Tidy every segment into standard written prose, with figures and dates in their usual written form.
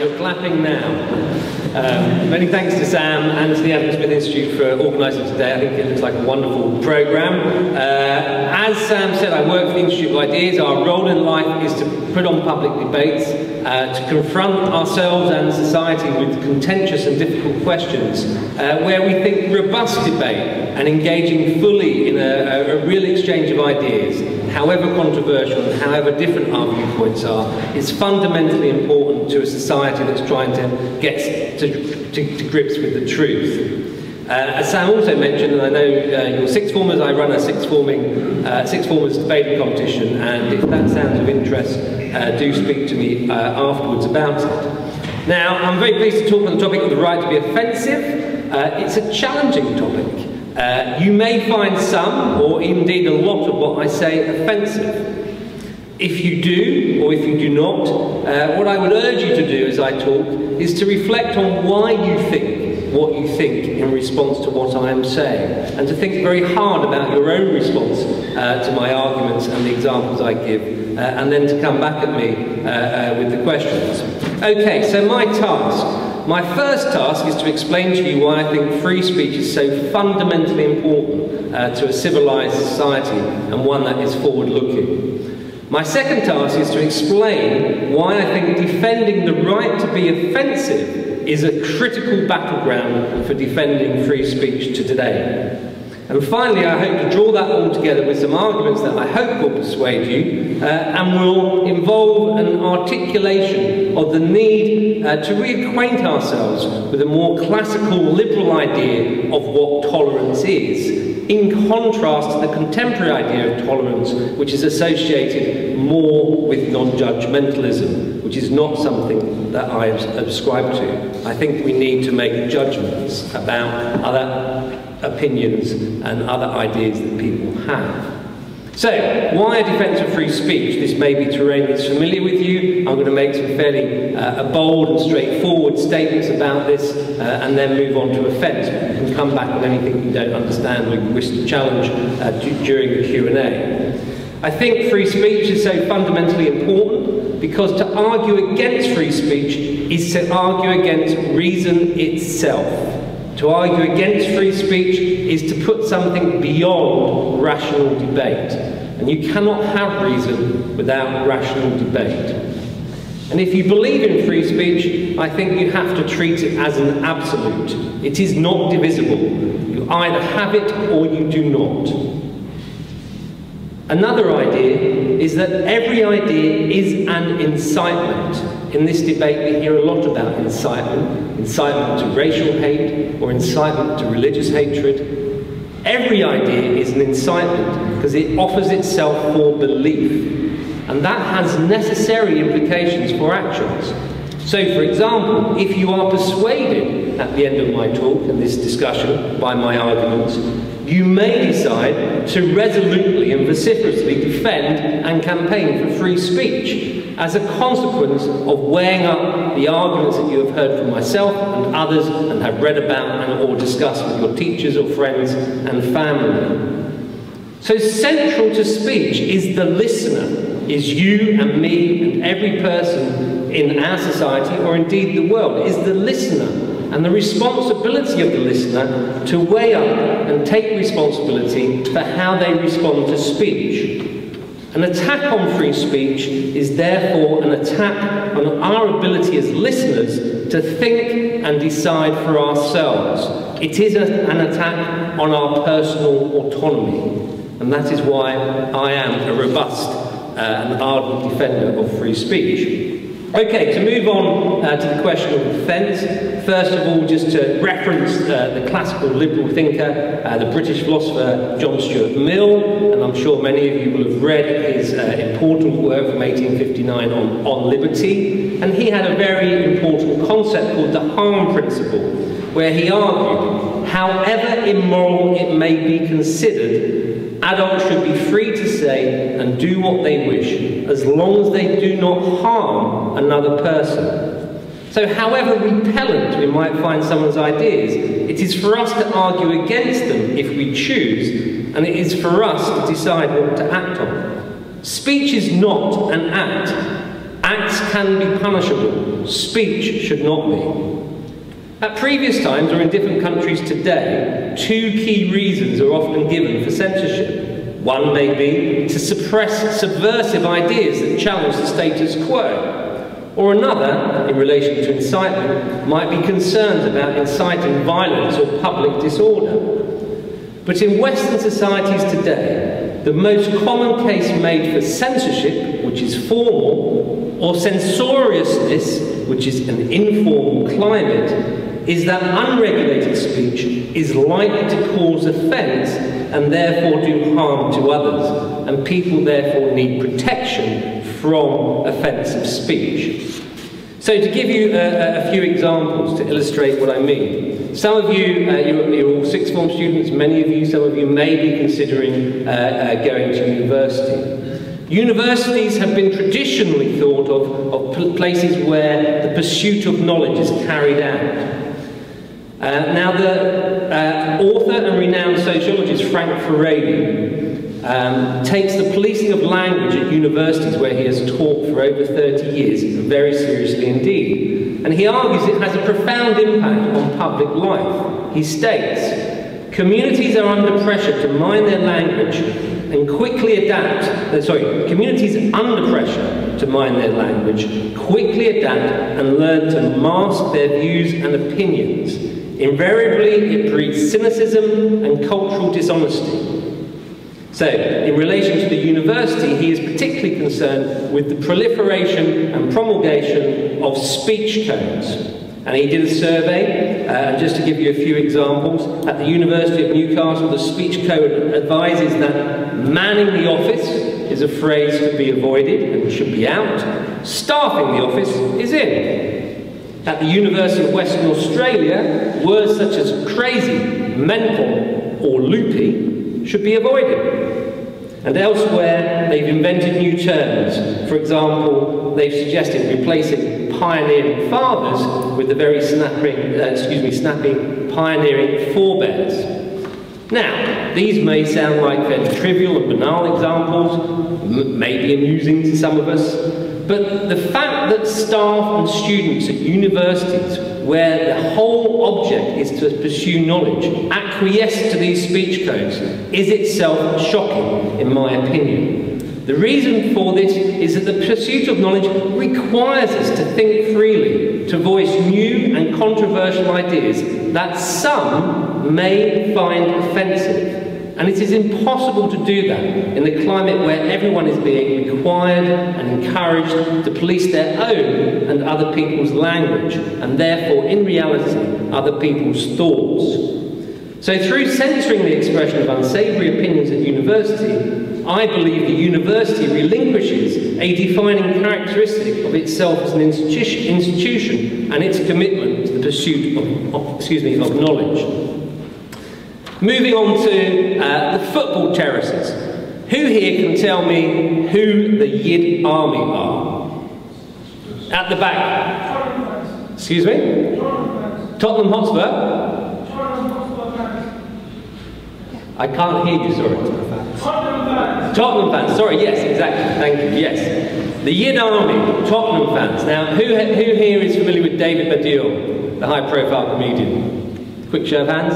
You're clapping now. Many thanks to Sam and to the Adam Smith Institute for organising today. I think it looks like a wonderful programme. As Sam said, I work for the Institute of Ideas. Our role in life is to put on public debates, to confront ourselves and society with contentious and difficult questions, where we think robust debate and engaging fully in a real exchange of ideas, however controversial and however different our viewpoints are, is fundamentally important to a society that's trying to get to grips with the truth. As Sam also mentioned, and I know you're sixth formers, I run a sixth formers debating competition, and if that sounds of interest, do speak to me afterwards about it. Now, I'm very pleased to talk on the topic of the right to be offensive. It's a challenging topic. You may find some, or indeed a lot of what I say, offensive. If you do, or if you do not, what I would urge you to do as I talk is to reflect on why you think what you think in response to what I am saying, and to think very hard about your own response to my arguments and the examples I give, and then to come back at me with the questions. Okay, so my task. My first task is to explain to you why I think free speech is so fundamentally important to a civilised society, and one that is forward-looking. My second task is to explain why I think defending the right to be offensive is a critical battleground for defending free speech today. And finally, I hope to draw that all together with some arguments that I hope will persuade you and will involve an articulation of the need to reacquaint ourselves with a more classical liberal idea of what tolerance is, in contrast to the contemporary idea of tolerance, which is associated more with non-judgmentalism, which is not something that I subscribe to. I think we need to make judgments about other opinions and other ideas that people have. So, why a defence of free speech? This may be terrain that's familiar with you. I'm going to make some fairly bold and straightforward statements about this and then move on to offence. You can come back with anything you don't understand or you wish to challenge during the Q&A. I think free speech is so fundamentally important because to argue against free speech is to argue against reason itself. To argue against free speech is to put something beyond rational debate. And you cannot have reason without rational debate. And if you believe in free speech, I think you have to treat it as an absolute. It is not divisible. You either have it or you do not. Another idea is that every idea is an incitement. In this debate we hear a lot about incitement, incitement to racial hate or incitement to religious hatred. Every idea is an incitement because it offers itself for belief, and that has necessary implications for actions. So, for example, if you are persuaded at the end of my talk and this discussion by my arguments, you may decide to resolutely and vociferously defend and campaign for free speech as a consequence of weighing up the arguments that you have heard from myself and others and have read about and or discussed with your teachers or friends and family. So central to speech is the listener, is you and me and every person in our society or indeed the world, is the listener. And the responsibility of the listener to weigh up and take responsibility for how they respond to speech. An attack on free speech is therefore an attack on our ability as listeners to think and decide for ourselves. It is an attack on our personal autonomy. And that is why I am a robust and ardent defender of free speech. Okay, to move on to the question of offence, first of all, just to reference the classical liberal thinker, the British philosopher John Stuart Mill, and I'm sure many of you will have read his important work from 1859 on liberty, and he had a very important concept called the harm principle, where he argued, however immoral it may be considered, adults should be free to say and do what they wish, as long as they do not harm another person. So however repellent we might find someone's ideas, it is for us to argue against them if we choose, and it is for us to decide what to act on. Speech is not an act, Acts can be punishable. Speech should not be. At previous times, or in different countries today, two key reasons are often given for censorship. One may be to suppress subversive ideas that challenge the status quo. Or another, in relation to incitement, might be concerns about inciting violence or public disorder. But in Western societies today, the most common case made for censorship, which is formal, or censoriousness, which is an informal climate, is that unregulated speech is likely to cause offence and therefore do harm to others, and people therefore need protection from offensive speech. So to give you a few examples to illustrate what I mean. Some of you, you're all sixth form students, many of you, some of you may be considering going to university. Universities have been traditionally thought of places where the pursuit of knowledge is carried out. Now the author and renowned sociologist Frank Furedi takes the policing of language at universities, where he has taught for over 30 years, very seriously indeed. And he argues it has a profound impact on public life. He states, communities are under pressure to mind their language and quickly adapt, communities under pressure to mind their language, quickly adapt and learn to mask their views and opinions. Invariably, it breeds cynicism and cultural dishonesty. So, in relation to the university, he is particularly concerned with the proliferation and promulgation of speech codes. And he did a survey, just to give you a few examples. At the University of Newcastle, the speech code advises that manning the office is a phrase to be avoided and should be out. Staffing the office is in. At the University of Western Australia, words such as crazy, mental, or loopy should be avoided. And elsewhere, they've invented new terms. For example, they've suggested replacing pioneering fathers with the very snappy pioneering forebears. Now, these may sound like fairly trivial and banal examples, may be amusing to some of us, but the fact that staff and students at universities, where the whole object is to pursue knowledge, acquiesce to these speech codes is itself shocking, in my opinion. The reason for this is that the pursuit of knowledge requires us to think freely, to voice new and controversial ideas that some may find offensive. And it is impossible to do that in the climate where everyone is being required and encouraged to police their own and other people's language, and therefore, in reality, other people's thoughts. So through censoring the expression of unsavoury opinions at university, I believe the university relinquishes a defining characteristic of itself as an institution and its commitment to the pursuit of knowledge. Moving on to the football terraces. Who here can tell me who the Yid Army are? At the back. Excuse me? Tottenham Hotspur? I can't hear you, sorry. Tottenham fans, sorry, yes, exactly, thank you, yes. The Yid Army, Tottenham fans. Now, who here is familiar with David Baddiel, the high-profile comedian? Quick show of hands.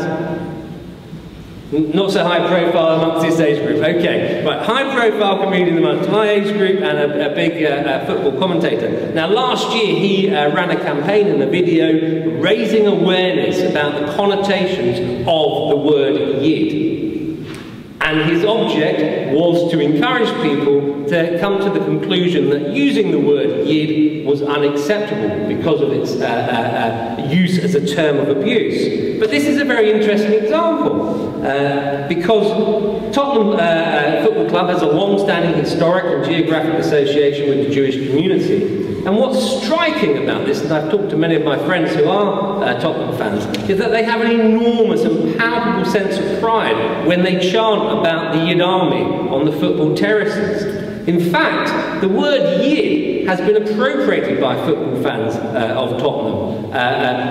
Not so high profile amongst this age group. Okay, right, high profile comedian amongst my age group and a big football commentator. Now last year he ran a campaign and a video raising awareness about the connotations of the word Yid. And his object was to encourage people to come to the conclusion that using the word Yid was unacceptable because of its use as a term of abuse. But this is a very interesting example because Tottenham Football Club has a long-standing historic and geographic association with the Jewish community. And what's striking about this, and I've talked to many of my friends who are Tottenham fans, is that they have an enormous and palpable sense of pride when they chant about the Yid Army on the football terraces. In fact, the word yid has been appropriated by football fans of Tottenham,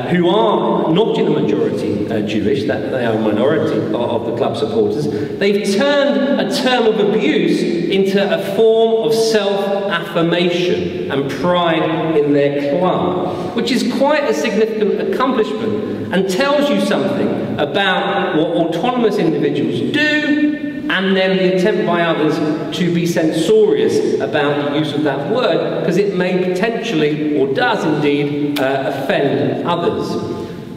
who are not in the majority Jewish, that they are a minority of the club supporters. They've turned a term of abuse into a form of self-affirmation and pride in their club, which is quite a significant accomplishment and tells you something about what autonomous individuals do, and then the attempt by others to be censorious about the use of that word, because it may potentially, or does indeed, offend others.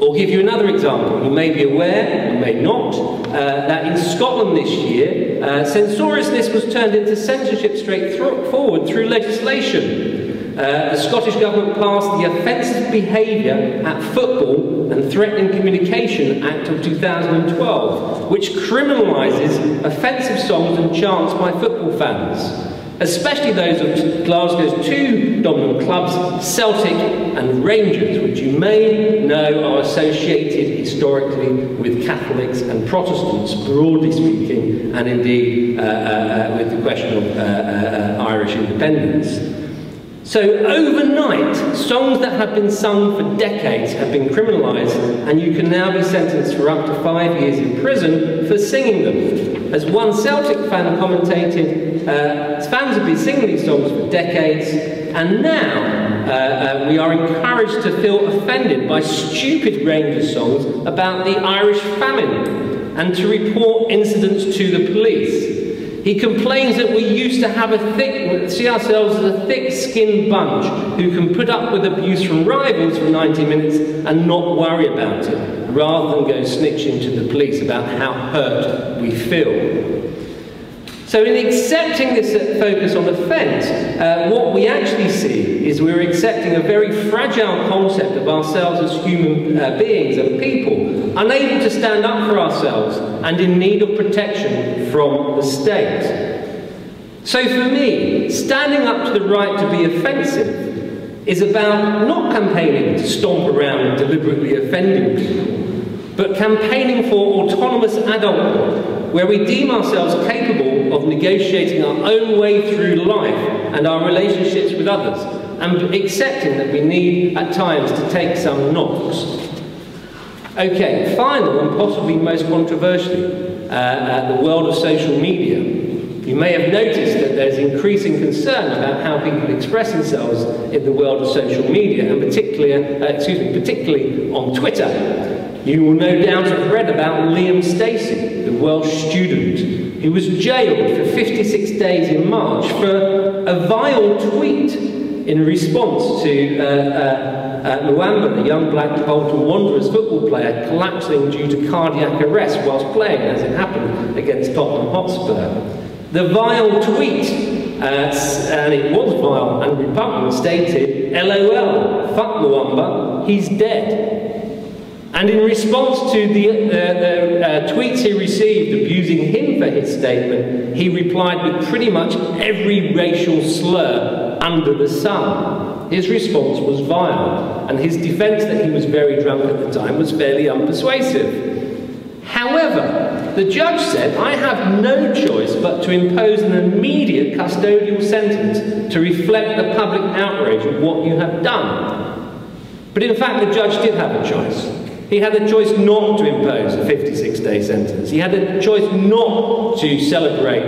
I'll give you another example. You may be aware, you may not, that in Scotland this year, censoriousness was turned into censorship straightforward through legislation. The Scottish Government passed the Offensive Behaviour at Football and Threatening Communication Act of 2012, which criminalises offensive songs and chants by football fans, especially those of Glasgow's two dominant clubs, Celtic and Rangers, which you may know are associated historically with Catholics and Protestants, broadly speaking, and indeed with the question of Irish independence. So overnight, songs that have been sung for decades have been criminalised, and you can now be sentenced for up to 5 years in prison for singing them. As one Celtic fan commentated, fans have been singing these songs for decades, and now we are encouraged to feel offended by stupid Rangers songs about the Irish famine and to report incidents to the police. He complains that we used to have see ourselves as a thick-skinned bunch who can put up with abuse from rivals for 90 minutes and not worry about it, rather than go snitching to the police about how hurt we feel. So in accepting this focus on offence, what we actually see is we're accepting a very fragile concept of ourselves as human beings and people, unable to stand up for ourselves and in need of protection from the state. So for me, standing up to the right to be offensive is about not campaigning to stomp around and deliberately offending people, but campaigning for autonomous adulthood, where we deem ourselves capable of negotiating our own way through life and our relationships with others, and accepting that we need, at times, to take some knocks. Okay, final and possibly most controversially, the world of social media. You may have noticed that there's increasing concern about how people express themselves in the world of social media, and particularly on Twitter. You will no doubt have read about Liam Stacy, the Welsh student, who was jailed for 56 days in March for a vile tweet in response to Mwamba, the young black Bolton Wanderers football player, collapsing due to cardiac arrest whilst playing, as it happened against Tottenham Hotspur. The vile tweet, and it was vile and repugnant, stated, "LOL, fuck Mwamba, he's dead." And in response to the tweets he received abusing him for his statement, he replied with pretty much every racial slur under the sun. His response was vile, and his defence that he was very drunk at the time was fairly unpersuasive. However, the judge said, "I have no choice but to impose an immediate custodial sentence to reflect the public outrage of what you have done." But in fact, the judge did have a choice. He had a choice not to impose a 56-day sentence. He had a choice not to celebrate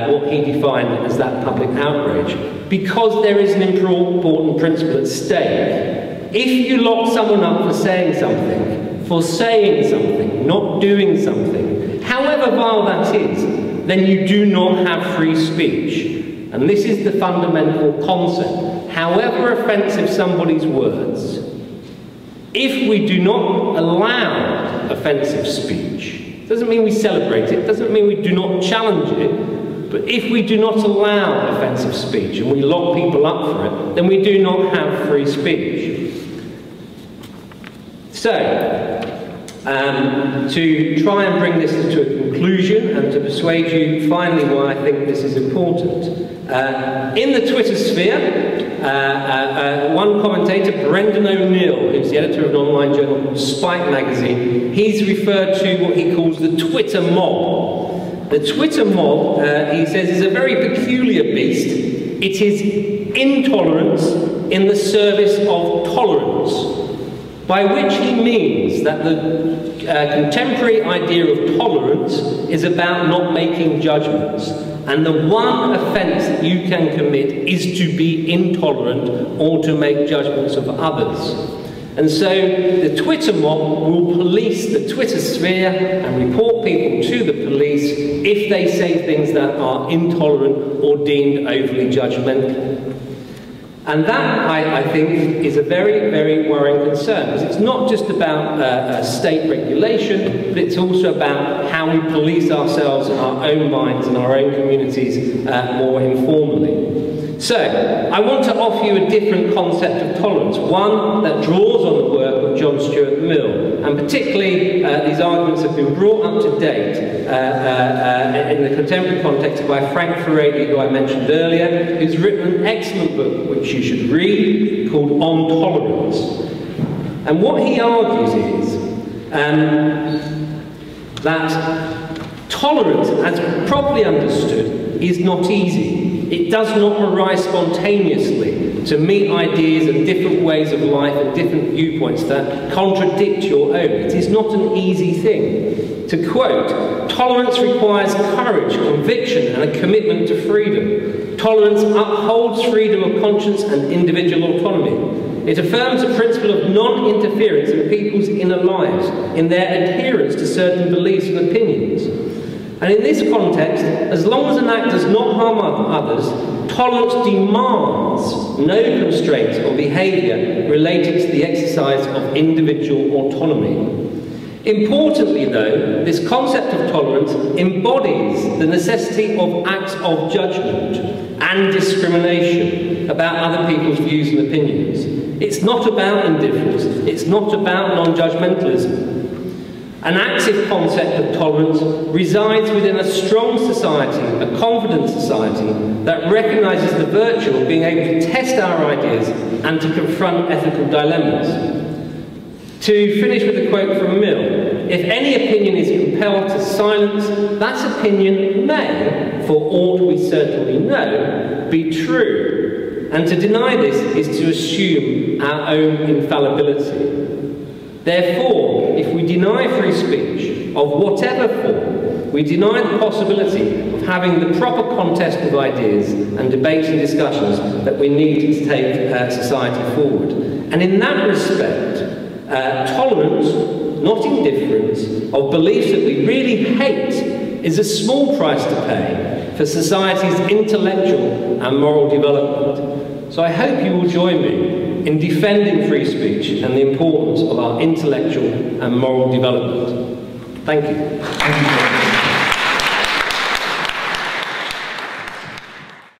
what he defined as that public outrage, because there is an important principle at stake. If you lock someone up for saying something, not doing something, however vile that is, then you do not have free speech. And this is the fundamental concept. However offensive somebody's words, if we do not allow offensive speech, doesn't mean we celebrate it, doesn't mean we do not challenge it, but if we do not allow offensive speech and we lock people up for it, then we do not have free speech. So, to try and bring this to a conclusion and to persuade you finally why I think this is important. In the Twitter sphere, one commentator, Brendan O'Neill, who's the editor of an online journal called Spike magazine, he's referred to what he calls the Twitter mob. The Twitter mob, he says, is a very peculiar beast. It is intolerance in the service of tolerance, by which he means that the contemporary idea of tolerance is about not making judgments, and the one offence that you can commit is to be intolerant or to make judgments of others. And so the Twitter mob will police the Twitter sphere and report people to the police if they say things that are intolerant or deemed overly judgmental. And that, I think, is a very, very worrying concern, because it's not just about state regulation, but it's also about how we police ourselves in our own minds and our own communities more informally. So, I want to offer you a different concept of tolerance, one that draws on the work of John Stuart Mill, and particularly these arguments have been brought up to date in the contemporary context by Frank Furedi, who I mentioned earlier, who's written an excellent book which you should read called On Tolerance. And what he argues is that tolerance, as properly understood, is not easy. It does not arise spontaneously to meet ideas and different ways of life and different viewpoints that contradict your own. It is not an easy thing. To quote, tolerance requires courage, conviction, and a commitment to freedom. Tolerance upholds freedom of conscience and individual autonomy. It affirms the principle of non-interference in people's inner lives, in their adherence to certain beliefs and opinions. And in this context, as long as an act does not harm others, tolerance demands no constraints on behaviour related to the exercise of individual autonomy. Importantly, though, this concept of tolerance embodies the necessity of acts of judgment and discrimination about other people's views and opinions. It's not about indifference, it's not about non-judgmentalism. An active concept of tolerance resides within a strong society, a confident society, that recognises the virtue of being able to test our ideas and to confront ethical dilemmas. To finish with a quote from Mill, if any opinion is compelled to silence, that opinion may, for aught we certainly know, be true. And to deny this is to assume our own infallibility. Therefore, if we deny free speech, of whatever form, we deny the possibility of having the proper contest of ideas and debates and discussions that we need to take society forward. And in that respect, tolerance, not indifference, of beliefs that we really hate is a small price to pay for society's intellectual and moral development. So I hope you will join me in defending free speech and the importance of our intellectual and moral development. Thank you.